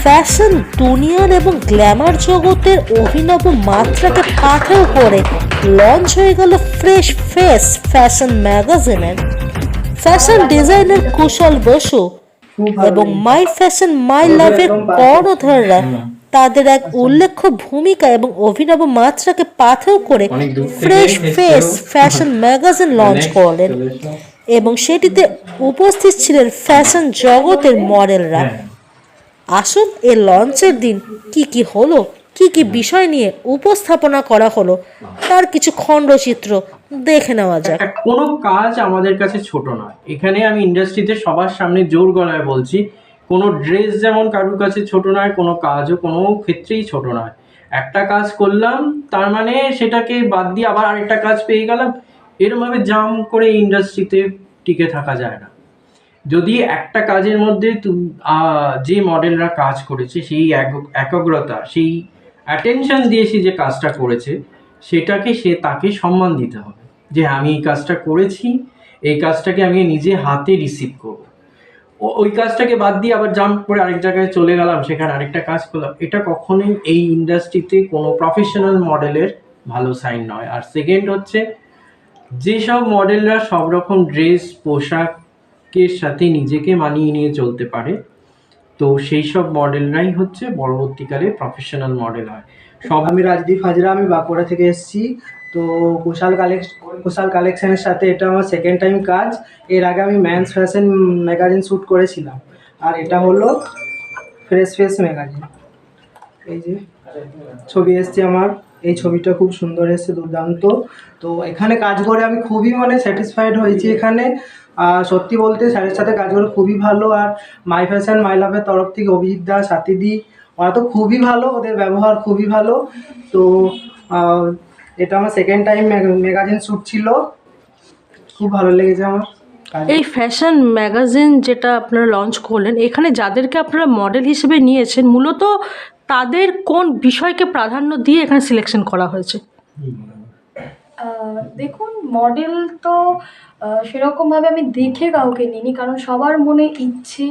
Fashion দুনিয়ার এবং Glamour জগতের অভিনব মাত্রাকে পাথেয় করে লঞ্চ হয়ে গেল ফ্রেশ ফেস ফ্যাশন ম্যাগাজিনের। ফ্যাশন ডিজাইনার কুশল বসু এবং মাই ফ্যাশন মাই লাভের কর্ণধাররা তাদের এক উল্লেখ্য ভূমিকা এবং অভিনব মাত্রাকে পাথেয় করে fresh face fashion magazine launch করলেন এবং সেটিতে উপস্থিত ছিলেন ফ্যাশন জগতের মডেলরা। আসুন এই লঞ্চের দিন কি হলো, কি বিষয় নিয়ে উপস্থাপনা করা হলো তার কিছু খণ্ডচিত্র দেখে নেওয়া যাক। কোনো কাজ আমাদের কাছে ছোট নয়। এখানে আমি ইন্ডাস্ট্রিতে সবার সামনে জোর গলায় বলছি, কোনো ড্রেস যেমন কারোর কাছে ছোট নয়, কোনো কাজও কোনো ক্ষেত্রেই ছোট নয়। একটা কাজ করলাম তার মানে সেটাকে বাদ দিয়ে আবার আরেকটা কাজ পেয়ে গেলাম, এরমভাবে জাম করে ইন্ডাস্ট্রিতে টিকে থাকা যায় না। যদি একটা কাজের মধ্যে যে মডেলরা কাজ করেছে সেই একাগ্রতা, সেই অ্যাটেনশন দিয়ে সে যে কাজটা করেছে সেটাকে তাকে সম্মান দিতে হবে যে আমি এই কাজটা করেছি, এই কাজটাকে আমি নিজে হাতে রিসিভ করব। ওই কাজটাকে বাদ দিয়ে আবার জাম্প করে আরেক জায়গায় চলে গেলাম, সেখানে আরেকটা কাজ করলাম, এটা কখনোই এই ইন্ডাস্ট্রিতে কোনো প্রফেশনাল মডেলের ভালো সাইন নয়। আর সেকেন্ড হচ্ছে, যেসব মডেলরা সব রকম ড্রেস পোশাকের সাথে নিজেকে মানিয়ে নিয়ে চলতে পারে, তো সেই সব মডেলরাই হচ্ছে পরবর্তীকালে প্রফেশনাল মডেল হয়। আমি রাজদীপ হাজরা, আমি বাঁকুড়া থেকে এসেছি। তো কুশাল কালেকশনের সাথে এটা আমার সেকেন্ড টাইম কাজ। এর আগে আমি ম্যানস ফ্যাশন ম্যাগাজিন শ্যুট করেছিলাম, আর এটা হলো ফ্রেশ ফেস ম্যাগাজিন। এই যে ছবি এসছে আমার, এই ছবিটা খুব সুন্দর এসছে, দুর্দান্ত। তো এখানে কাজ করে আমি খুবই স্যাটিসফাইড হয়েছি। এখানে সত্যি বলতে স্যারের সাথে কাজ করে খুবই ভালো। আর মাই ফ্যাশন মাই লাভের তরফ থেকে অভিজিৎ দা, সাথীদি, ওরা তো খুবই ভালো, ওদের ব্যবহার খুবই ভালো। তো এটা আমার সেকেন্ড টাইম ম্যাগাজিন শ্যুট ছিল, খুব ভালো লেগেছে আমার। এই ফ্যাশন ম্যাগাজিন যেটা আপনারা লঞ্চ করলেন, এখানে যাদেরকে আপনারা মডেল হিসেবে নিয়েছেন, মূলত তাদের কোন বিষয়কে প্রাধান্য দিয়ে এখানে সিলেকশন করা হয়েছে? দেখুন, মডেল তো সেরকমভাবে আমি দেখে কাউকে নিইনি, কারণ সবার মনে ইচ্ছে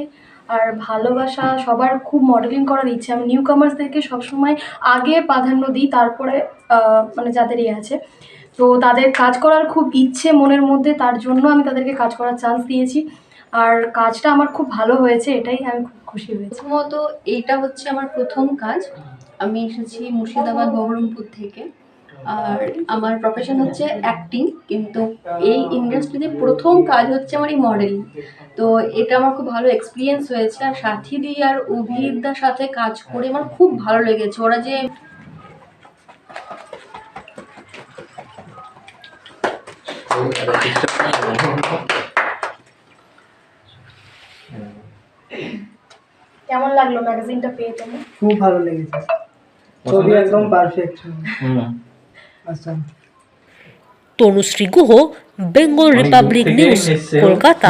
আর ভালোবাসা, সবার খুব মডেলিং করার ইচ্ছে। আমি নিউ কামার্সদেরকে সবসময় আগে প্রাধান্য দিই, তারপরে যাদেরই আছে, তো তাদের কাজ করার খুব ইচ্ছে মনের মধ্যে, তার জন্য আমি তাদেরকে কাজ করার চান্স দিয়েছি। আর কাজটা আমার খুব ভালো হয়েছে, এটাই আমি খুব খুশি হয়েছি। প্রথমত এইটা হচ্ছে আমার প্রথম কাজ। আমি এসেছি মুর্শিদাবাদ বহরমপুর থেকে, আর আমার প্রফেশন হচ্ছে অ্যাক্টিং, কিন্তু এই ইন্ডাস্ট্রিতে প্রথম কাজ হচ্ছে আমার এই মডেলিং। তো এটা আমার খুব ভালো এক্সপিরিয়েন্স হয়েছে। আর সাথীদি আর অভিজিৎদার সাথে কাজ করে আমার খুব ভালো লেগেছে। ওরা যে কেমন লাগলো ম্যাগাজিনটা পেয়ে তোমার? খুব ভালো লেগেছে, ছবি একদম পারফেক্ট। আচ্ছা, তনুশ্রী গুহ, বেঙ্গল রিপাবলিক নিউজ, কলকাতা।